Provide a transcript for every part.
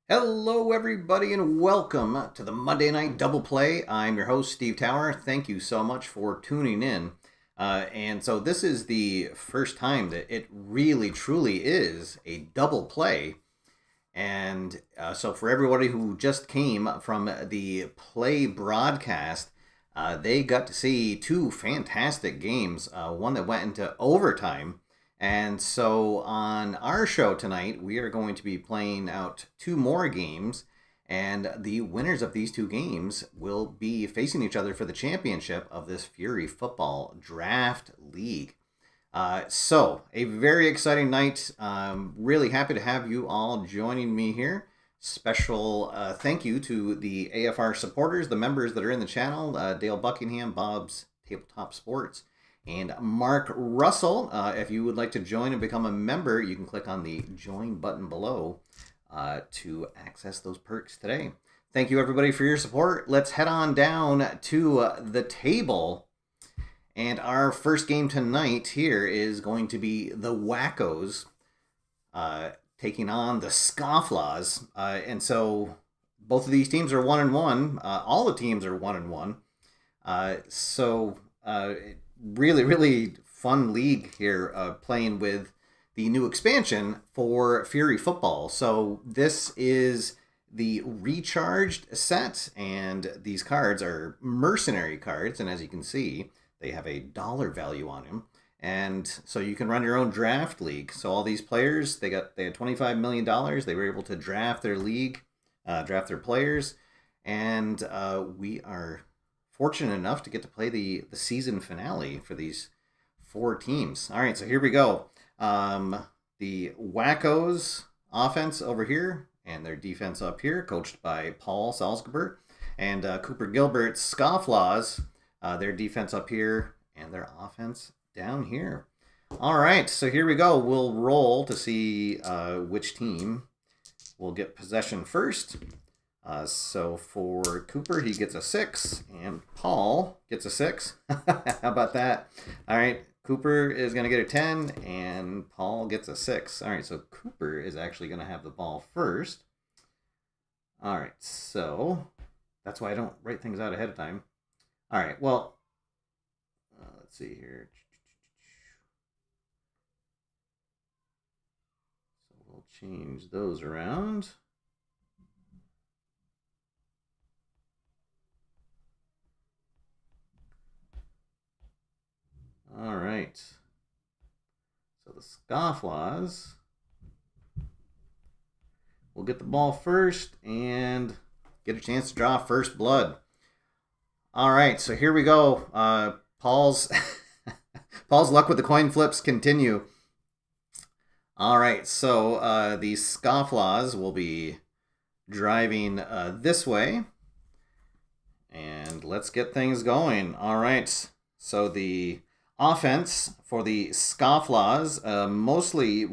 Hello, everybody, and welcome to the Monday Night Double Play. I'm your host, Steve Tower. Thank you so much for tuning in. And so this is the first time that it really, truly is a double play. And so for everybody who just came from the PLAAY broadcast, they got to see two fantastic games, one that went into overtime. And so on our show tonight, we are going to be playing out two more games, and the winners of these two games will be facing each other for the championship of this Fury Football Draft League. So a very exciting night. Really happy to have you all joining me here. Special thank you to the AFR supporters, the members that are in the channel, Dale Buckingham, Bob's Tabletop Sports, and Mark Russell. If you would like to join and become a member, you can click on the join button below to access those perks today. Thank you, everybody, for your support. Let's head on down to the table. And our first game tonight here is going to be the Wackos taking on the Scofflaws. And so both of these teams are 1-1. All the teams are 1-1. Really, really fun league here, playing with the new expansion for Fury Football. So this is the recharged set, and these cards are mercenary cards, and as you can see, they have a dollar value on them. And so you can run your own draft league. So all these players, they had $25 million. They were able to draft their league, draft their players, and we are fortunate enough to get to play the season finale for these four teams. All right, so here we go. The Wackos offense over here and their defense up here, coached by Paul Salzgeber, and Cooper Gilbert's Scofflaws, their defense up here and their offense down here. All right, so here we go. We'll roll to see which team will get possession first. So for Cooper, he gets a 6, and Paul gets a 6. How about that? All right, Cooper is going to get a 10, and Paul gets a 6. All right, so Cooper is actually going to have the ball first. All right, so that's why I don't write things out ahead of time. All right, well, let's see here. So we'll change those around. All right. So the Scofflaws will get the ball first and get a chance to draw first blood. All right, so here we go. Paul's Paul's luck with the coin flips continue. All right, so the Scofflaws will be driving this way. And let's get things going. All right, so the offense for the Scofflaws mostly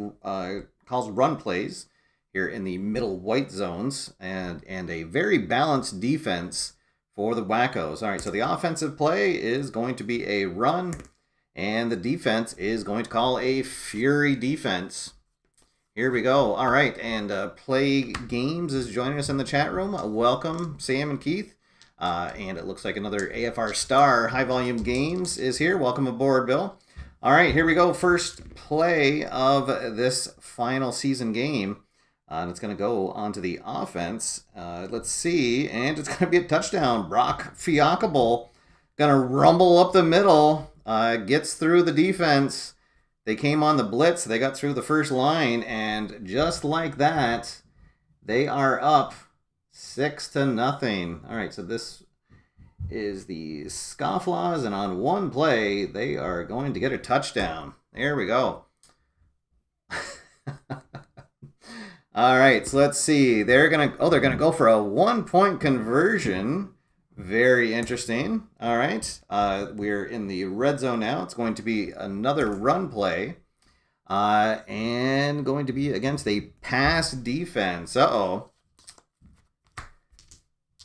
calls run plays here in the middle white zones, and a very balanced defense for the Wackos. All right, so the offensive play is going to be a run, and the defense is going to call a Fury defense. Here we go. All right, and PLAAY Games is joining us in the chat room. Welcome, Sam and Keith. And it looks like another AFR star, High Volume Games, is here. Welcome aboard, Bill. All right, here we go. First play of this final season game. And it's going to go onto the offense. Let's see. And it's going to be a touchdown. Brock Fiancable going to rumble up the middle. Gets through the defense. They came on the blitz. They got through the first line. And just like that, they are up 6-0. All right, so this is the Scofflaws, and on one play, they are going to get a touchdown. There we go. All right, so let's see. They're gonna go for a 1-point conversion. Very interesting. All right, we're in the red zone now. It's going to be another run play, and going to be against a pass defense. Uh-oh.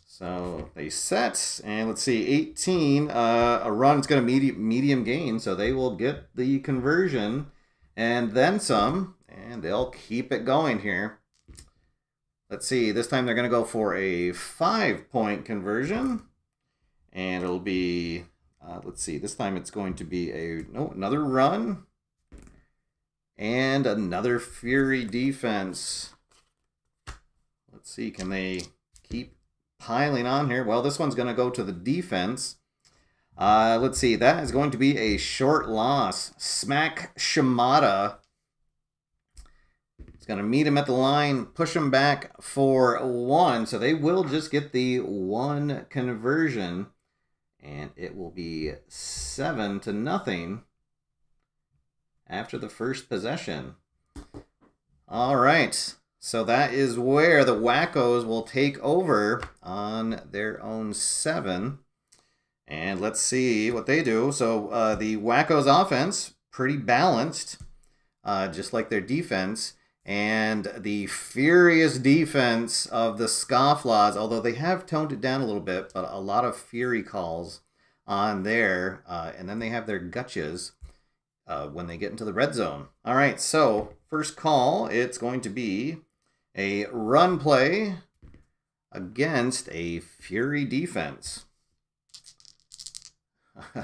So they set, and let's see, 18. A run's going to medium gain, so they will get the conversion and then some, and they'll keep it going here. Let's see, this time they're going to go for a 5-point conversion, and it'll be, let's see, this time it's going to be another run and another Fury defense. Let's see, can they keep piling on here? Well, this one's going to go to the defense. Let's see. That is going to be a short loss. Smack Shimada. It's going to meet him at the line, push him back for 1. So they will just get the 1 conversion. And it will be 7-0 after the first possession. All right. So that is where the Wackos will take over on their own 7. And let's see what they do. So the Wackos offense, pretty balanced, just like their defense. And the furious defense of the Scofflaws, although they have toned it down a little bit, but a lot of Fury calls on there. And then they have their gutches when they get into the red zone. All right, so first call, it's going to be a run play against a Fury defense.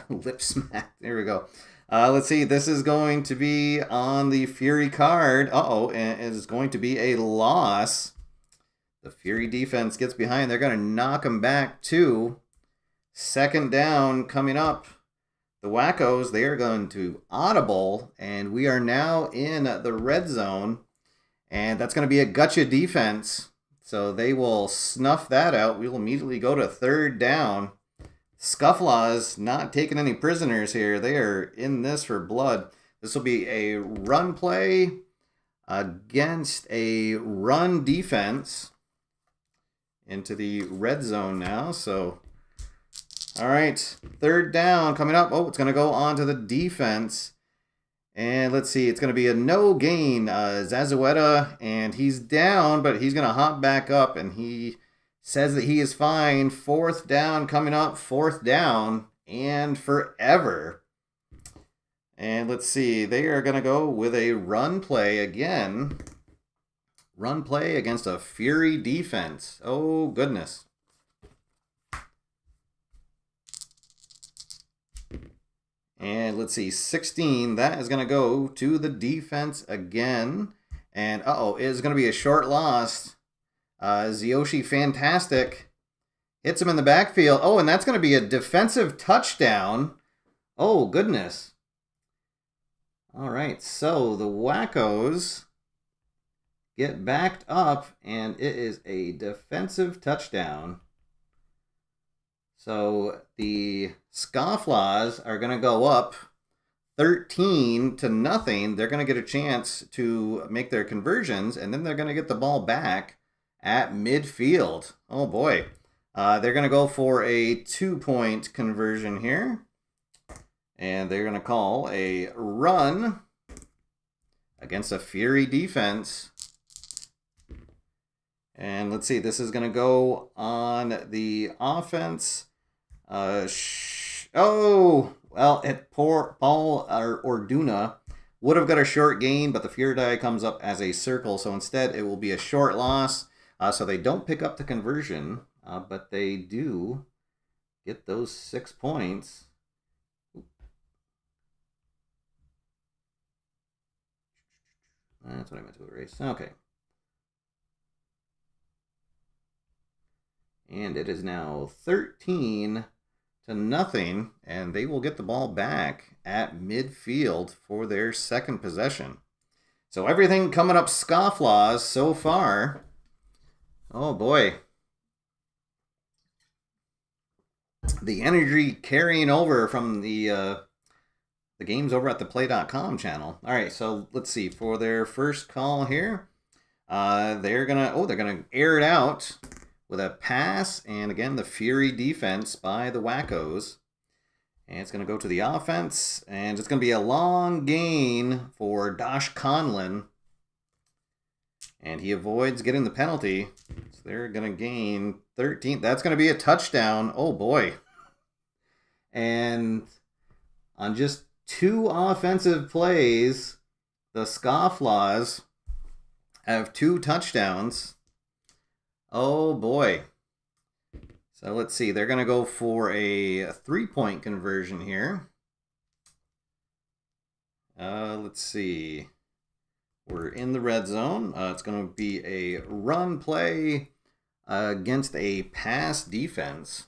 Lip smack. There we go. Let's see. This is going to be on the Fury card. Uh-oh. And it is going to be a loss. The Fury defense gets behind. They're going to knock them back to 2nd down coming up. The Wackos, they are going to audible. And we are now in the red zone. And that's going to be a gotcha defense. So they will snuff that out. We will immediately go to 3rd down. Scofflaws not taking any prisoners here. They are in this for blood. This will be a run play against a run defense into the red zone now. So, all right, 3rd down coming up. Oh, it's going to go on to the defense. And let's see, it's going to be a no gain, Zazueta, and he's down, but he's going to hop back up, and he says that he is fine. 4th down coming up, 4th down, and forever. And let's see, they are going to go with a run play again. Run play against a Fury defense. Oh, goodness. And let's see, 16, that is going to go to the defense again. And, uh-oh, it is going to be a short loss. Zyoshi Fantastic hits him in the backfield. Oh, and that's going to be a defensive touchdown. Oh, goodness. All right, so the Wackos get backed up, and it is a defensive touchdown. So the Scofflaws are going to go up 13-0. They're going to get a chance to make their conversions, and then they're going to get the ball back at midfield. Oh boy. They're going to go for a 2-point conversion here. And they're going to call a run against a Fury defense. And let's see, this is going to go on the offense. Oh, well, poor Paul Orduna would have got a short gain, but the Fury die comes up as a circle, so instead it will be a short loss. So they don't pick up the conversion, but they do get those 6 points. That's what I meant to erase. Okay. And it is now 13-0, and they will get the ball back at midfield for their second possession. So everything coming up Scofflaws so far. Oh boy. The energy carrying over from the games over at the PLAAY.com channel. All right, so let's see. For their first call here, they're gonna air it out with a pass, and again, the Fury defense by the Wackos. And it's going to go to the offense, and it's going to be a long gain for Dosh Conlon. And he avoids getting the penalty. So they're going to gain 13. That's going to be a touchdown. Oh, boy. And on just 2 offensive plays, the Scofflaws have 2 touchdowns. Oh, boy. So let's see. They're going to go for a 3-point conversion here. Let's see. We're in the red zone. It's going to be a run play against a pass defense.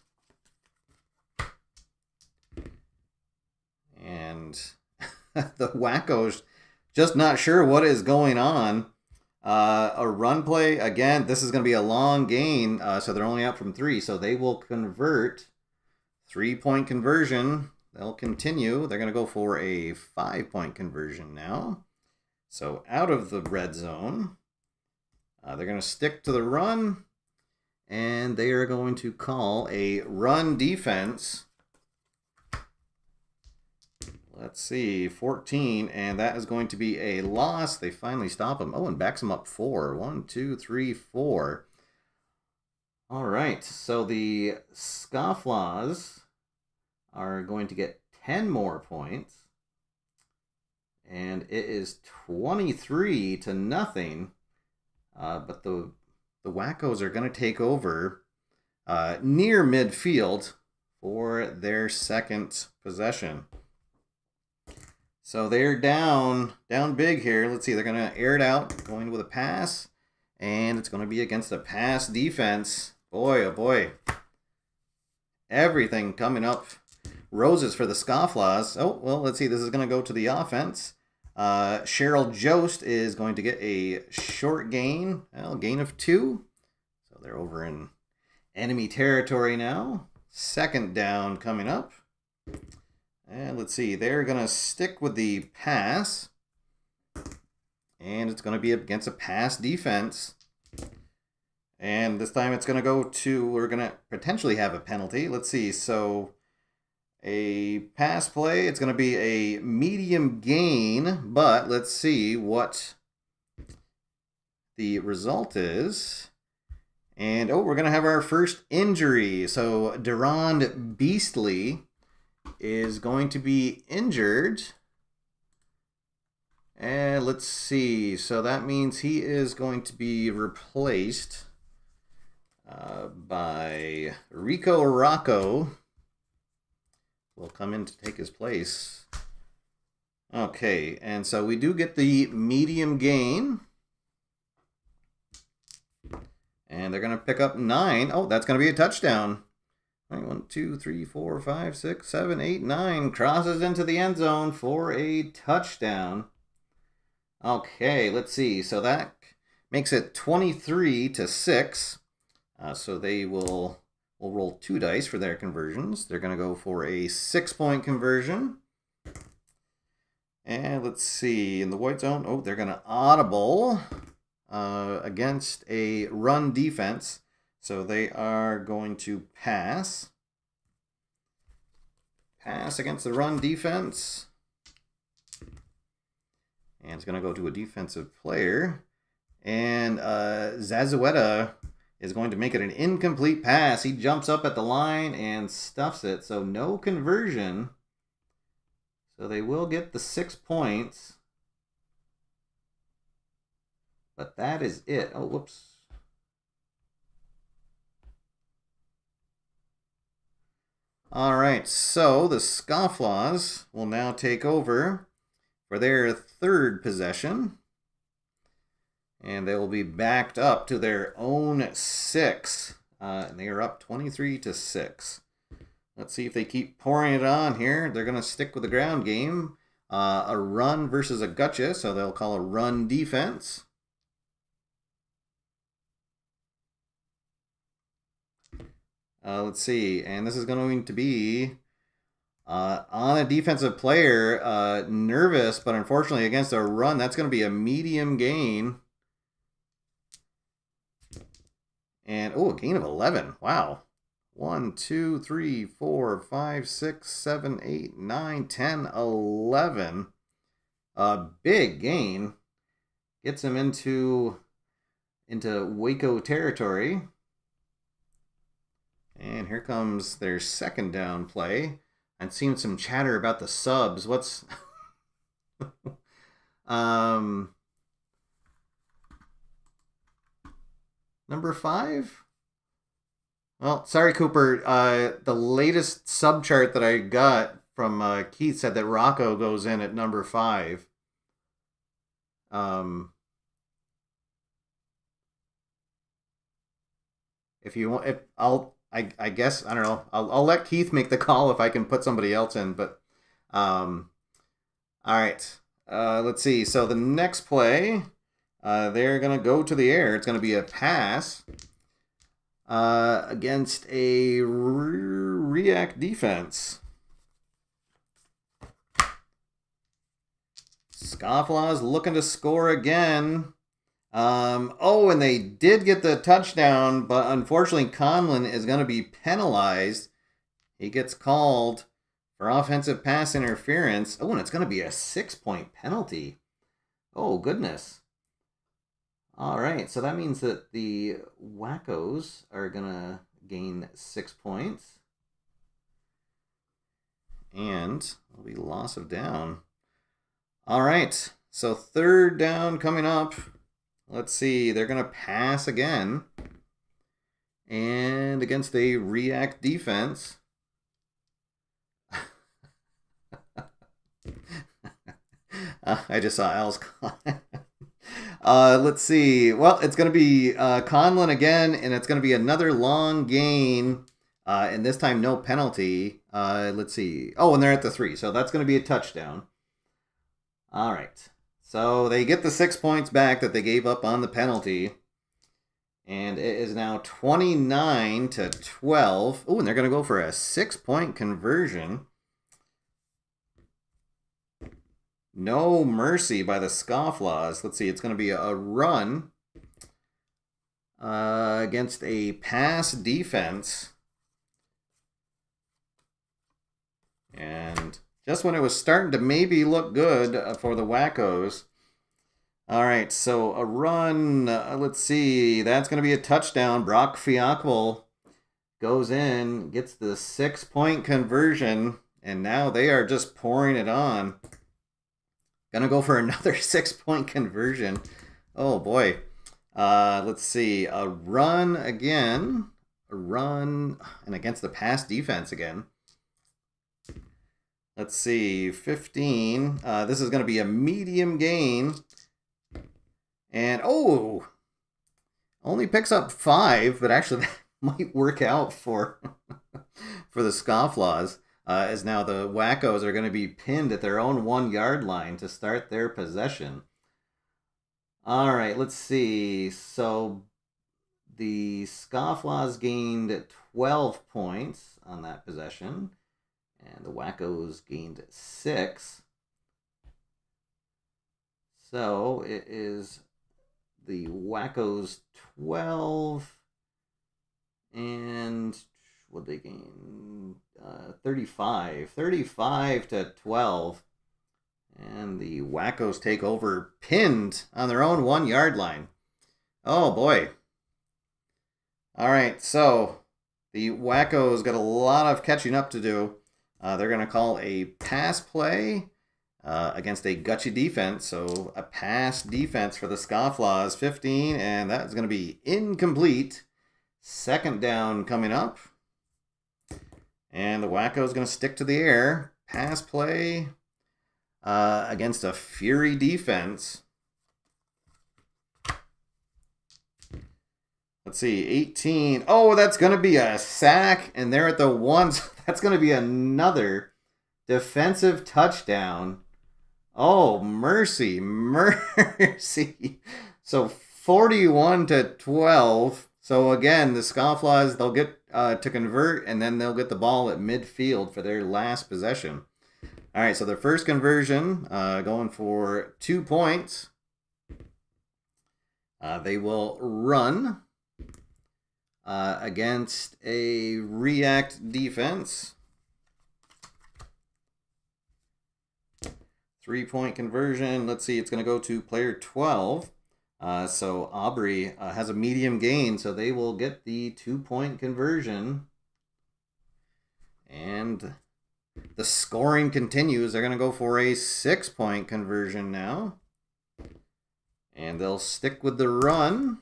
And the Wackos just not sure what is going on. A run play, again, this is going to be a long gain, so they're only out from 3, so they will convert. 3-point conversion. They'll continue. They're going to go for a 5-point conversion now. So out of the red zone, they're going to stick to the run, and they are going to call a run defense. Let's see, 14, and that is going to be a loss. They finally stop him. Oh, and backs him up 4. 1, 2, 3, 4. All right, so the Scofflaws are going to get 10 more points, and it is 23-0. But the Wackos are going to take over near midfield for their second possession. So they're down big here. Let's see, they're going to air it out, going with a pass, and it's going to be against a pass defense. Boy, oh boy. Everything coming up. Roses for the Scofflaws. Oh, well, let's see, this is going to go to the offense. Cheryl Jost is going to get a short gain, gain of 2. So they're over in enemy territory now. Second down coming up. And let's see, they're going to stick with the pass. And it's going to be against a pass defense. And this time it's going to go to, we're going to potentially have a penalty. Let's see, so a pass play, it's going to be a medium gain. But let's see what the result is. And, we're going to have our first injury. So Durand Beastly is going to be injured. And let's see. So that means he is going to be replaced by Rico Rocco. Will come in to take his place. Okay, and so we do get the medium gain. And they're going to pick up 9. Oh, that's going to be a touchdown. 1, 2, 3, 4, 5, 6, 7, 8, 9. Crosses into the end zone for a touchdown. Okay, let's see. So that Makes it 23-6. So they will roll 2 dice for their conversions. They're going to go for a 6-point conversion. And let's see, in the white zone, oh, they're going to audible against a run defense. So they are going to pass. Pass against the run defense. And it's going to go to a defensive player. And Zazueta is going to make it an incomplete pass. He jumps up at the line and stuffs it. So no conversion. So they will get the 6 points. But that is it. Oh, whoops. All right, so the Scofflaws will now take over for their third possession. And they will be backed up to their own 6. And they are up 23-6. Let's see if they keep pouring it on here. They're going to stick with the ground game. A run versus a gotcha, so they'll call a run defense. Let's see, and this is going to be on a defensive player, nervous, but unfortunately against a run, that's going to be a medium gain. And, oh, a gain of 11. Wow. 1, 2, 3, 4, 5, 6, 7, 8, 9, 10, 11. A big gain. Gets him into Waco territory. And here comes their second down play. I'm seeing some chatter about the subs. What's... Number 5? Well, sorry, Cooper. The latest sub chart that I got from Keith said that Rocco goes in at number 5. If you want, I guess, I don't know. I'll let Keith make the call if I can put somebody else in. But, all right. Let's see. So the next play, they're going to go to the air. It's going to be a pass against a react defense. Scofflaws looking to score again. Oh, and they did get the touchdown, but unfortunately Conlon is going to be penalized. He gets called for offensive pass interference. Oh, and it's going to be a 6-point penalty. Oh, goodness. All right, so that means that the Wackos are going to gain 6 points. And there'll be loss of down. All right, so third down coming up. Let's see, they're going to pass again. And against a react defense. I just saw Al's comment. Let's see. Well, it's going to be Conlon again, and it's going to be another long gain. And this time, no penalty. Let's see. Oh, and they're at the 3, so that's going to be a touchdown. All right. So they get the 6 points back that they gave up on the penalty. And it is now 29-12. Oh, and they're going to go for a 6-point conversion. No mercy by the Scofflaws. Let's see, it's going to be a run against a pass defense. And just when it was starting to maybe look good for the Wackos. All right, so a run, let's see, that's going to be a touchdown. Brock Fiackel goes in, gets the 6-point conversion, and now they are just pouring it on. Gonna go for another 6-point conversion. Oh boy. Let's see. A run again. A run. And against the pass defense again. Let's see. 15. This is going to be a medium gain. And, oh! Only picks up 5, but actually that might work out for, for the Scofflaws. As now the Wackos are going to be pinned at their own 1-yard line to start their possession. All right, let's see. So the Scofflaws gained 12 points on that possession, and the Wackos gained 6. So it is the Wackos 12, and what they gain? 35. 35 to 12. And the Wackos take over, pinned on their own 1-yard line. Oh boy. All right, so the Wackos got a lot of catching up to do. They're going to call a pass play against a gutchy defense. So a pass defense for the Scofflaws, 15, and that's going to be incomplete. Second down coming up. And the Wacko's going to stick to the air. Pass play against a Fury defense. Let's see, 18. Oh, that's going to be a sack, and they're at the 1. So that's going to be another defensive touchdown. Oh, mercy, mercy. So 41 to 12. So again, the Scofflaws, they'll get to convert, and then they'll get the ball at midfield for their last possession. All right, so their first conversion, going for 2 points. They will run against a react defense. 3-point conversion. Let's see, it's going to go to player 12. So Aubrey has a medium gain, so they will get the 2-point conversion. And the scoring continues. They're going to go for a 6-point conversion now. And they'll stick with the run.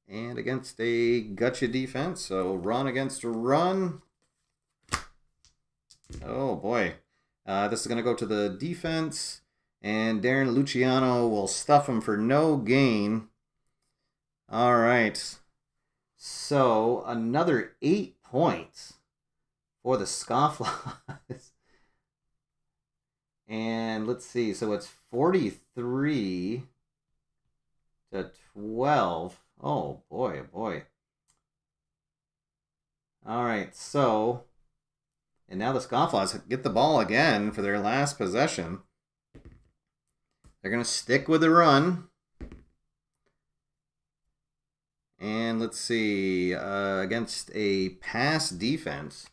And against a gutcha defense. So run against run. Oh boy. This is going to go to the defense. And Darren Luciano will stuff him for no gain. All right. So another 8 points for the Scofflaws. And let's see. So it's 43 to 12. Oh boy, oh boy. All right. So, and now the Scofflaws get the ball again for their last possession. They're going to stick with the run. And let's see, against a pass defense.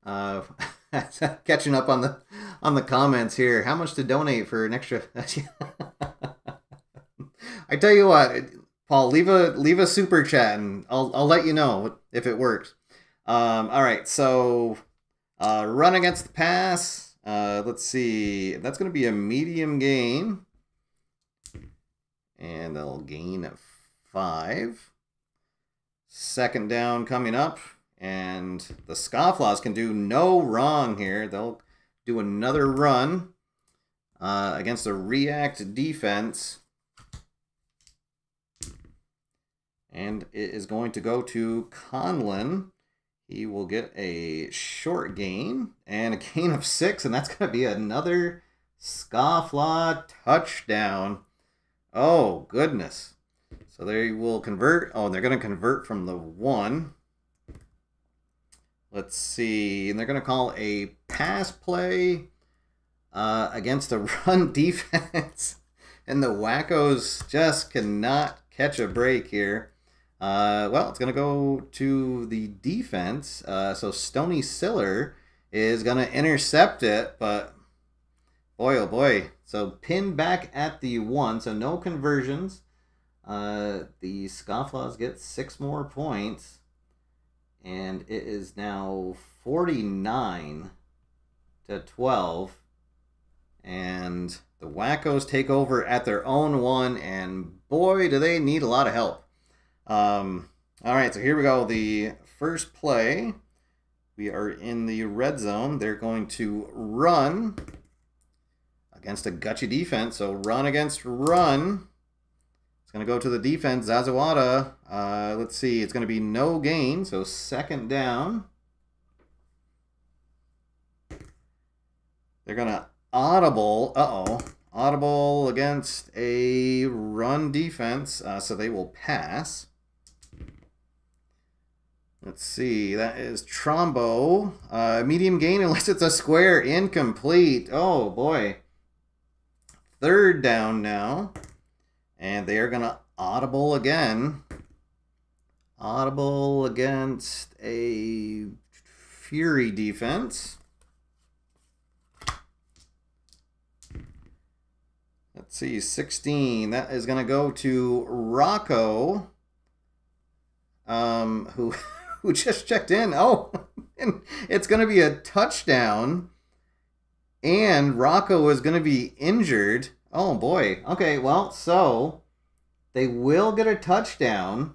Catching up on the comments here. How much to donate for an extra? I tell you what, Paul, leave a super chat and I'll let you know if it works. All right, so run against the pass. Let's see. That's going to be a medium gain. And they'll gain 5. Second down coming up. And the Scofflaws can do no wrong here. They'll do another run against a react defense. And it is going to go to Conlon. He will get a short gain and a gain of 6, and that's going to be another Scofflaw touchdown. Oh, goodness. So they will convert. Oh, and they're going to convert from the 1. Let's see. And they're going to call a pass play against a run defense. And the Wackos just cannot catch a break here. Well, it's going to go to the defense. So Stony Siller is going to intercept it, but boy, oh boy. So pinned back at the 1, so no conversions. The Scofflaws get 6 more points, and it is now 49 to 12. And the Wackos take over at their own 1, and boy, do they need a lot of help. All right, so here we go. The first play, we are in the red zone. They're going to run against a gutchy defense. So run against run. It's going to go to the defense, Zazawada. Let's see, it's going to be no gain. So second down. They're going to audible. Uh-oh. audible against a run defense, so they will pass. Let's see, that is Trombo. Medium gain unless it's a square. Incomplete. Oh, boy. Third down now. And they are going to audible again. Audible against a Fury defense. Let's see, 16. That is going to go to Rocco, who just checked in. Oh, and it's going to be a touchdown. And Rocco is going to be injured. Oh, boy. Okay, well, so they will get a touchdown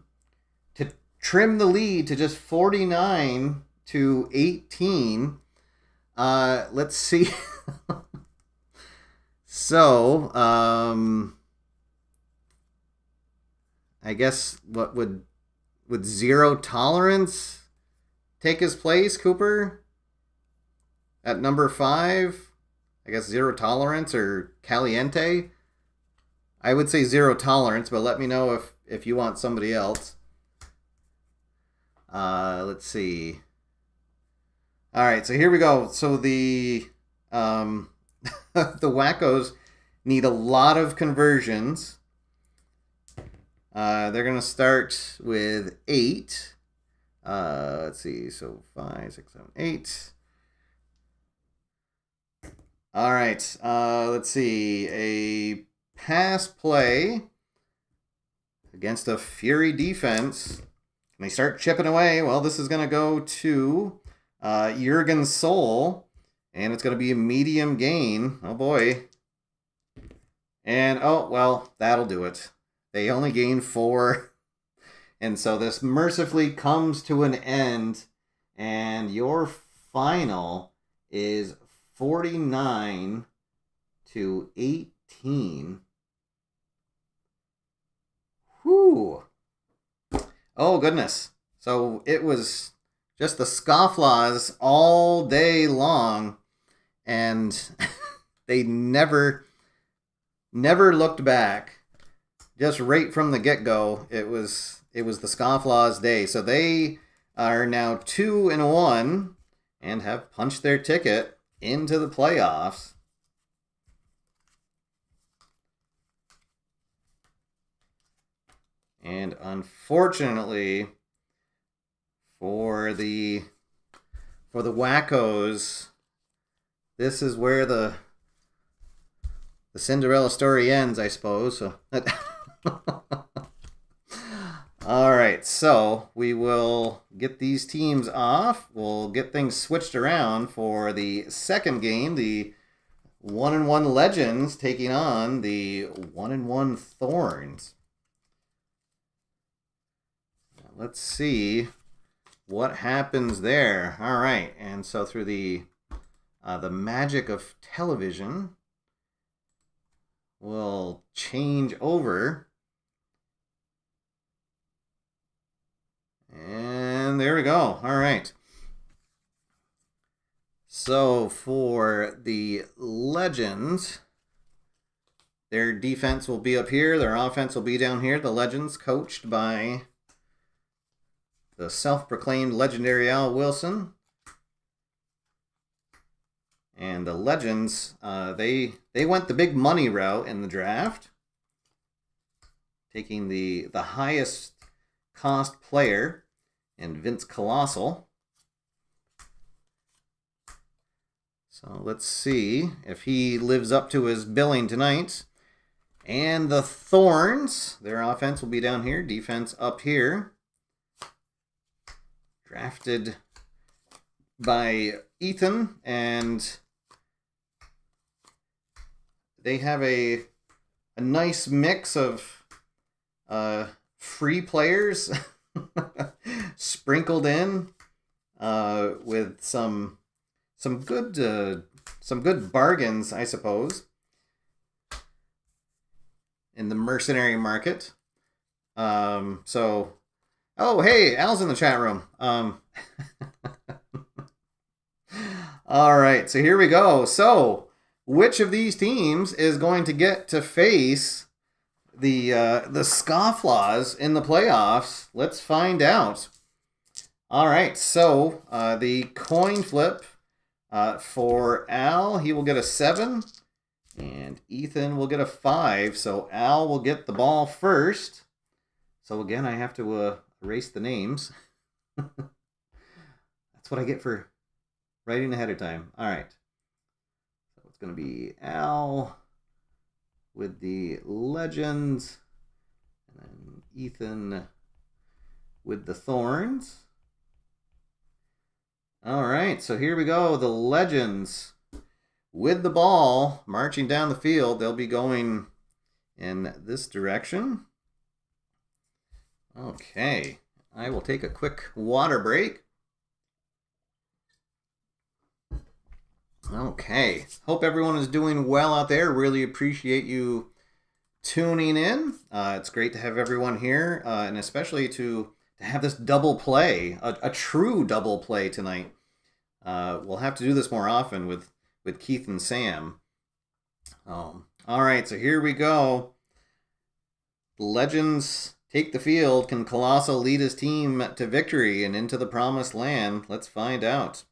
to trim the lead to just 49-18. Let's see. So, I guess what would zero tolerance take his place, Cooper? At number 5? I guess zero tolerance or Caliente? I would say zero tolerance, but let me know if you want somebody else. Let's see. All right, so here we go. So the the Wackos need a lot of conversions. They're going to start with 8. Let's see. So 5, 6, 7, 8. All right. Let's see. A pass play against a Fury defense. And they start chipping away. Well, this is going to go to Jurgen Soul. And it's going to be a medium gain. Oh, boy. And, oh, well, that'll do it. They only gain 4. And so this mercifully comes to an end. And your final is 49-18. Whew. Oh, goodness. So it was just the scofflaws all day long. And they never looked back. Just right from the get-go, it was the scofflaws day. So they are now 2-1 and have punched their ticket into the playoffs. And unfortunately for the Wackos, this is where the Cinderella story ends, I suppose. So all right, so we will get these teams off. We'll get things switched around for the second game, the 1-1 Legends taking on the 1-1 Thorns. Let's see what happens there. All right, and so through the magic of television, we'll change over. And there we go. All right. So for the Legends, their defense will be up here. Their offense will be down here. The Legends, coached by the self-proclaimed legendary Al Wilson. And the Legends, they went the big money route in the draft, taking the highest cost player in Vince Colossal. So let's see if he lives up to his billing tonight. And the Thorns, their offense will be down here, defense up here. Drafted by Ethan, and they have a nice mix of free players sprinkled in with some good bargains, I suppose, in the mercenary market. So, oh hey, Al's in the chat room. All right, so here we go. So which of these teams is going to get to face the Scofflaws in the playoffs? Let's find out. All right, so the coin flip for Al, he will get a 7, and Ethan will get a 5. So Al will get the ball first. So again, I have to erase the names. That's what I get for writing ahead of time. All right. So it's going to be Al with the Legends, and then Ethan with the Thorns. All right, so here we go. The Legends with the ball marching down the field. They'll be going in this direction. Okay, I will take a quick water break. Okay, hope everyone is doing well out there. Really appreciate you tuning in. It's great to have everyone here, and especially to have this double play, a true double play tonight. We'll have to do this more often with Keith and Sam. All right, so here we go. The Legends take the field. Can Colossal lead his team to victory and into the promised land? Let's find out.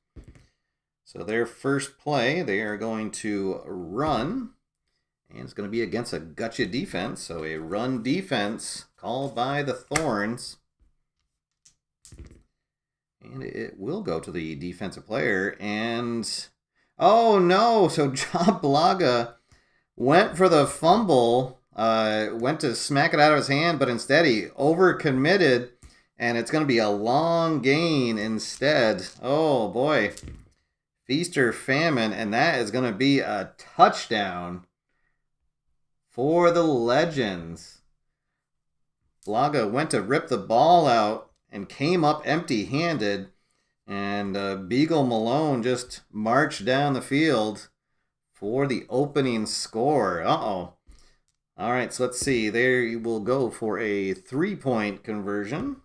So their first play, they are going to run, and it's going to be against a gotcha defense. So a run defense called by the Thorns. And it will go to the defensive player. And, oh no, so Job Blaga went for the fumble, went to smack it out of his hand, but instead he overcommitted, and it's going to be a long gain instead. Oh boy. Feast or famine, and that is going to be a touchdown for the Legends. Blaga went to rip the ball out and came up empty-handed, and Beagle Malone just marched down the field for the opening score. Uh-oh. All right, so let's see. There you will go for a 3-point conversion.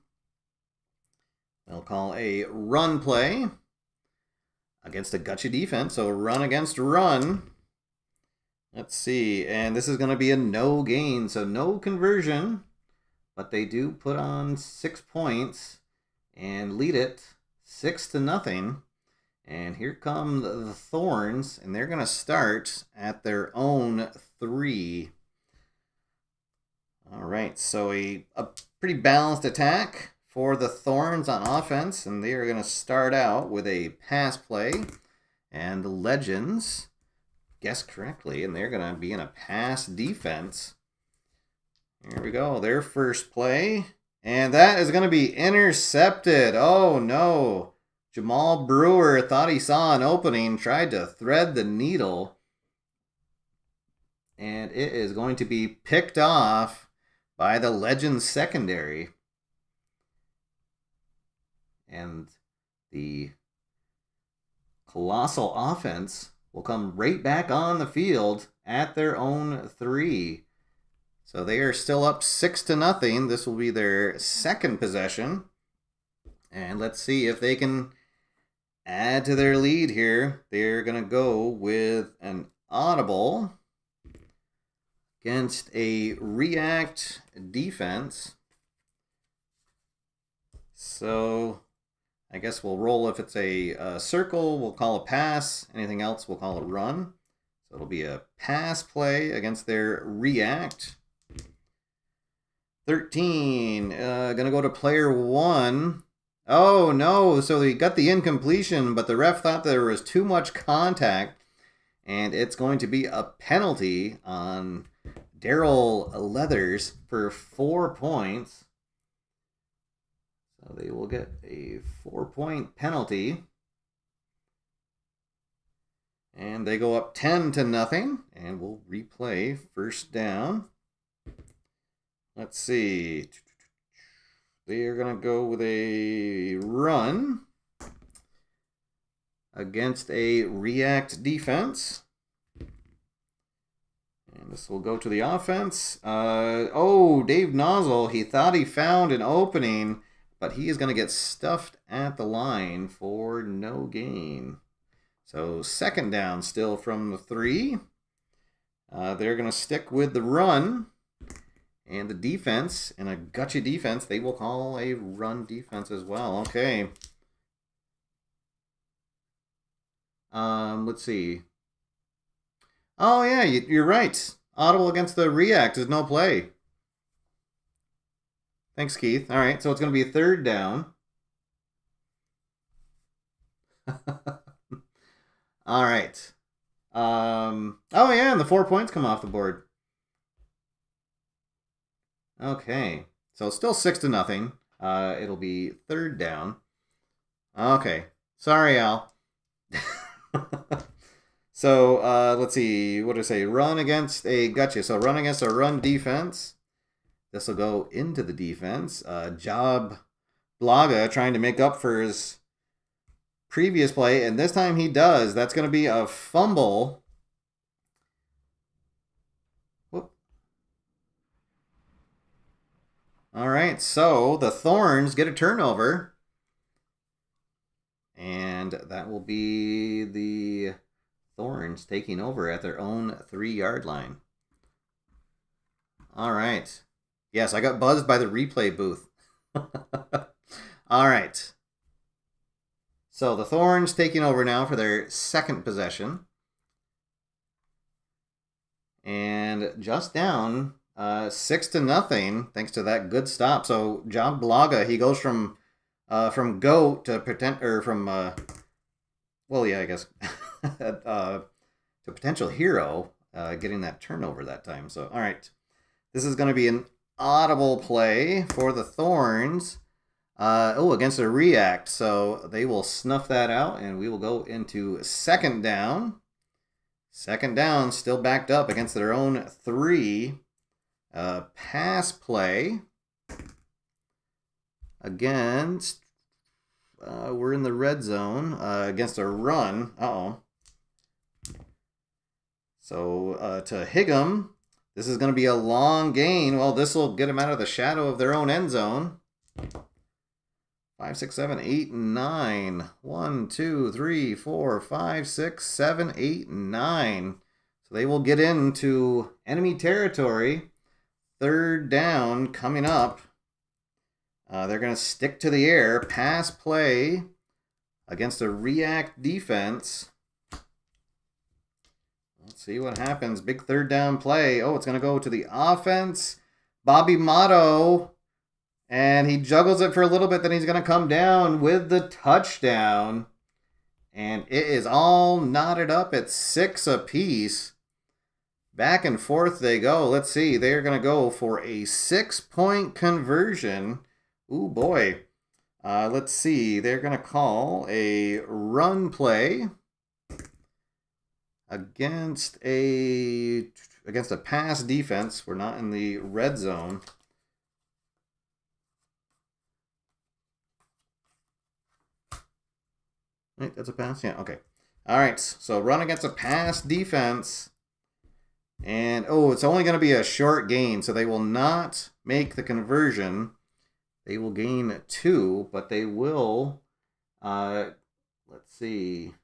They'll call a run play against a gotcha defense, so run against run. Let's see, and this is going to be a no gain, so no conversion. But they do put on 6 points and lead it 6-0. And here come the Thorns, and they're going to start at their own 3. All right, so a pretty balanced attack for the Thorns on offense, and they are going to start out with a pass play. And the Legends guessed correctly, and they're going to be in a pass defense. Here we go, their first play. And that is going to be intercepted. Oh, no. Jamal Brewer thought he saw an opening, tried to thread the needle. And it is going to be picked off by the Legends secondary. And the Colossal offense will come right back on the field at their own 3. So they are still up 6-0. This will be their second possession. And let's see if they can add to their lead here. They're going to go with an audible against a react defense. So I guess we'll roll. If it's a circle, we'll call a pass. Anything else, we'll call a run. So it'll be a pass play against their react. 13, gonna go to player 1. Oh no, so they got the incompletion, but the ref thought there was too much contact, and it's going to be a penalty on Daryl Leathers for 4 points. So they will get a 4-point penalty. And they go up 10-0, and we'll replay first down. Let's see. They are going to go with a run against a react defense. And this will go to the offense. Dave Nozzle, he thought he found an opening, but he is going to get stuffed at the line for no gain. So second down still from the 3. They're going to stick with the run and the defense, and a gotcha defense. They will call a run defense as well. Okay. Let's see. Oh, yeah, you're right. Audible against the react is no play. Thanks, Keith. All right, so it's going to be 3rd down. All right. Oh, yeah, and the 4 points come off the board. Okay, so it's still 6-0. It'll be 3rd down. Okay, sorry, Al. So, let's see. What did I say? Run against a gotcha. So, run against a run defense. This will go into the defense. Job Blaga trying to make up for his previous play, and this time he does. That's going to be a fumble. Whoop. All right, so the Thorns get a turnover. And that will be the Thorns taking over at their own 3-yard line. All right. Yes, I got buzzed by the replay booth. All right. So the Thorns taking over now for their 2nd possession. And just down 6-0 thanks to that good stop. So Job Blaga, he goes from go to pretend, or from well, yeah, I guess to potential hero, getting that turnover that time. So all right, this is going to be an audible play for the Thorns. Against a react, so they will snuff that out, and we will go into 2nd down. 2nd down, still backed up against their own 3. Pass play against, we're in the red zone, against a run. So to Higgum, this is going to be a long gain. Well, this will get them out of the shadow of their own end zone. 5, 6, 7, 8, 9. 1, 2, 3, 4, 5, 6, 7, 8, 9. So they will get into enemy territory. 3rd down coming up. They're going to stick to the air. Pass play against a react defense. Let's see what happens. Big 3rd down play. Oh, it's going to go to the offense. Bobby Motto. And he juggles it for a little bit, then he's going to come down with the touchdown. And it is all knotted up at 6 apiece. Back and forth they go. Let's see. They're going to go for a 6-point conversion. Ooh, boy. Let's see. They're going to call a run play against a pass defense. We're not in the red zone. Right, that's a pass? Yeah, okay. All right, so run against a pass defense. And, it's only going to be a short gain, so they will not make the conversion. They will gain 2, but they will, let's see.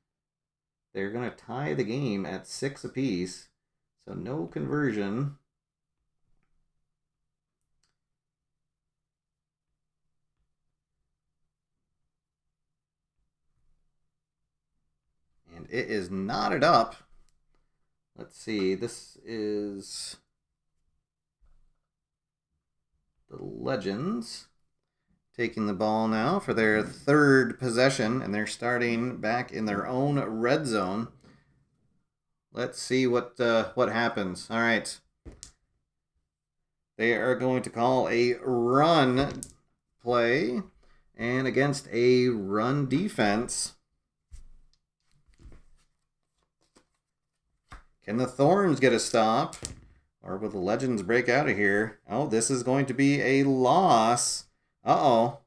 They're going to tie the game at 6 apiece, so no conversion. And it is knotted up. Let's see. This is the Legends taking the ball now for their 3rd possession, and they're starting back in their own red zone. Let's see what happens. All right. They are going to call a run play, and against a run defense. Can the Thorns get a stop? Or will the Legends break out of here? Oh, this is going to be a loss. Uh-oh.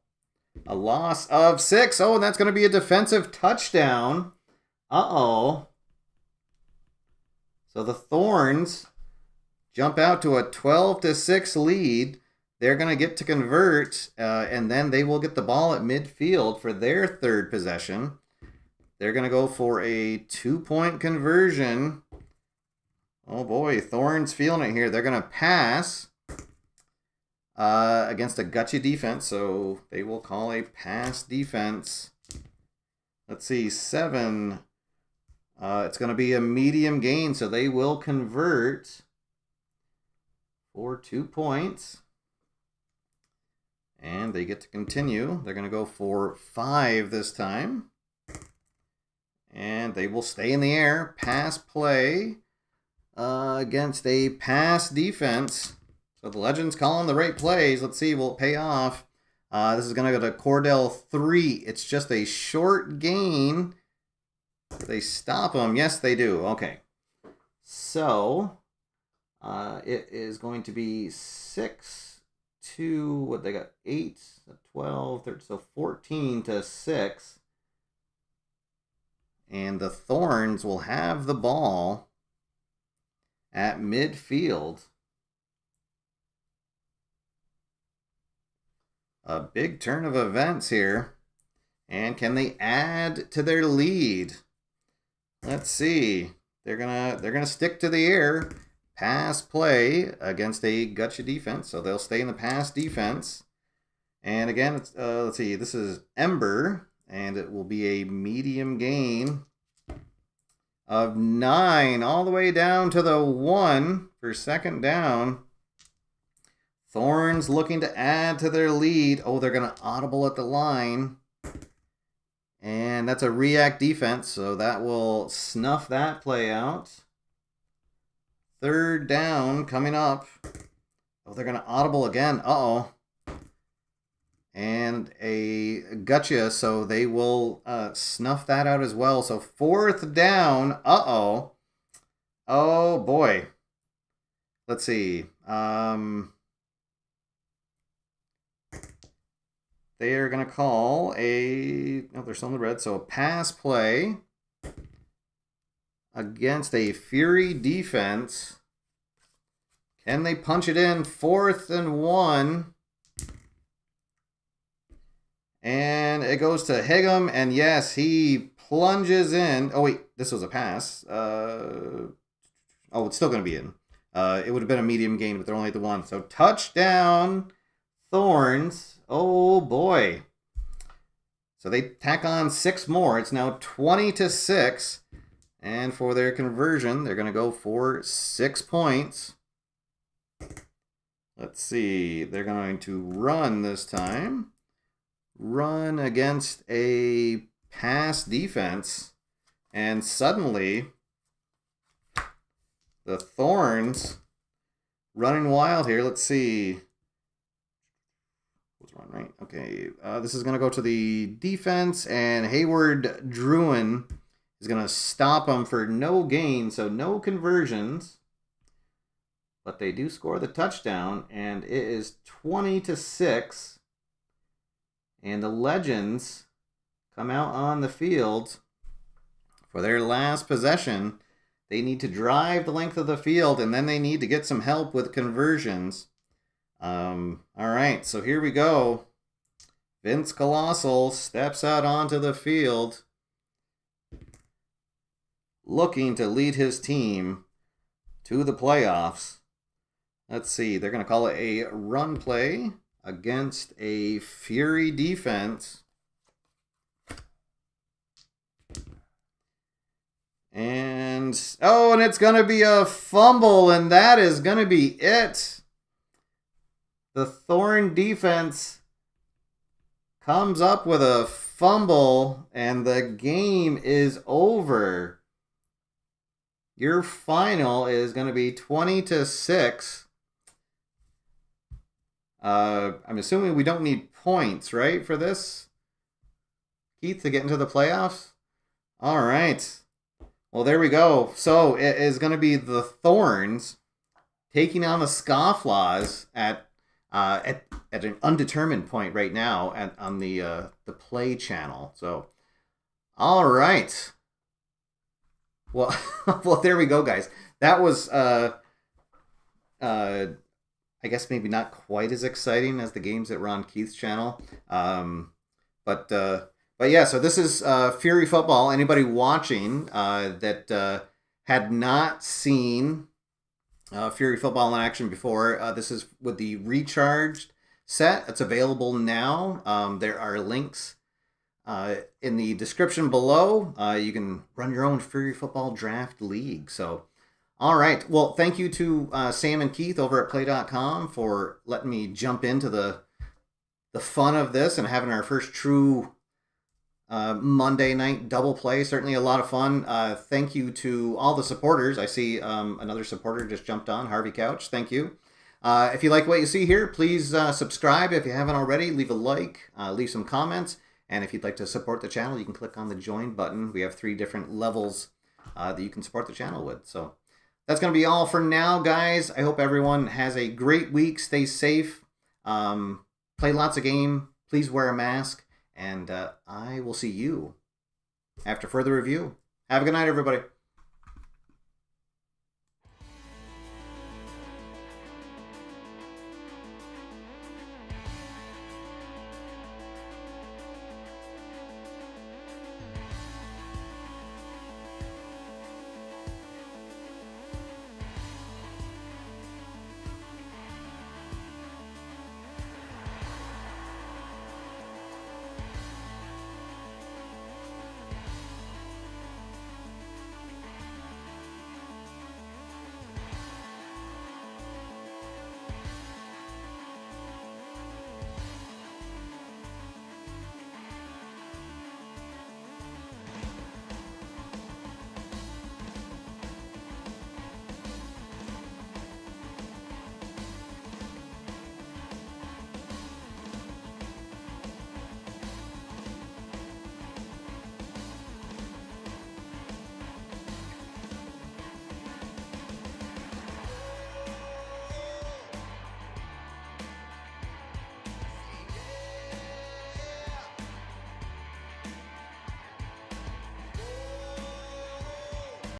A loss of 6. Oh, and that's going to be a defensive touchdown. Uh-oh. So the Thorns jump out to a 12-6 lead. They're going to get to convert, and then they will get the ball at midfield for their 3rd possession. They're going to go for a 2-point conversion. Oh boy, Thorns feeling it here. They're going to pass against a gotcha defense, so they will call a pass defense. Let's see, 7. It's going to be a medium gain, so they will convert for 2 points. And they get to continue. They're going to go for 5 this time. And they will stay in the air. Pass play against a pass defense. So the Legends calling the right plays. Let's see, will it pay off? This is going to go to Cordell 3. It's just a short gain. Do they stop them? Yes, they do. Okay. So it is going to be 6 to, what they got? 8, 12, 13, so 14 to 6. And the Thorns will have the ball at midfield. A big turn of events here. And can they add to their lead? Let's see. They're gonna stick to the air. Pass play against a gotcha defense, so they'll stay in the pass defense. And again, it's, let's see. This is Ember. And it will be a medium gain of 9 all the way down to the 1 for second down. Thorns looking to add to their lead. Oh, they're going to audible at the line. And that's a react defense, so that will snuff that play out. Third down coming up. Oh, they're going to audible again. Uh-oh. And a gotcha, so they will snuff that out as well. So fourth down. Uh-oh. Oh, boy. Let's see. They are going to call a... No, they're still in the red. So a pass play against a Fury defense. Can they punch it in? 4th and 1. And it goes to Higham, and yes, he plunges in. Oh, wait, this was a pass. Oh, it's still going to be in. It would have been a medium gain, but they're only at the 1. So touchdown, Thorns. Oh, boy. So they tack on 6 more. It's now 20 to 6. And for their conversion, they're going to go for 6 points. Let's see. They're going to run this time. Run against a pass defense, and suddenly the Thorns running wild here. Let's see. What's wrong, right? Okay, this is going to go to the defense, and Hayward Druin is going to stop them for no gain, so no conversions. But they do score the touchdown, and it is 20 to 6. And the Legends come out on the field for their last possession. They need to drive the length of the field, and then they need to get some help with conversions. All right, so here we go. Vince Colossal steps out onto the field, looking to lead his team to the playoffs. Let's see, they're going to call it a run play against a Fury defense. And it's going to be a fumble, and that is going to be it. The Thorn defense comes up with a fumble, and the game is over. Your final is going to be 20 to 6. I'm assuming we don't need points, right, for this, Keith, to get into the playoffs? All right. Well, there we go. So it is going to be the Thorns taking on the Scofflaws at an undetermined point right now on the Play channel. So, all right. Well, well, there we go, guys. That was I guess maybe not quite as exciting as the games that were on Keith's channel. But yeah, so this is Fury Football. Anybody watching that had not seen Fury Football in action before. This is with the recharged set. It's available now. There are links in the description below. You can run your own Fury Football Draft League. So, all right. Well, thank you to Sam and Keith over at PLAAY.com for letting me jump into the fun of this and having our first true Monday night double play. Certainly a lot of fun. Thank you to all the supporters. I see another supporter just jumped on, Harvey Couch. Thank you. If you like what you see here, please subscribe if you haven't already. Leave a like, leave some comments. And if you'd like to support the channel, you can click on the join button. We have 3 different levels that you can support the channel with. So that's going to be all for now, guys. I hope everyone has a great week. Stay safe. Play lots of game. Please wear a mask. And I will see you after further review. Have a good night, everybody.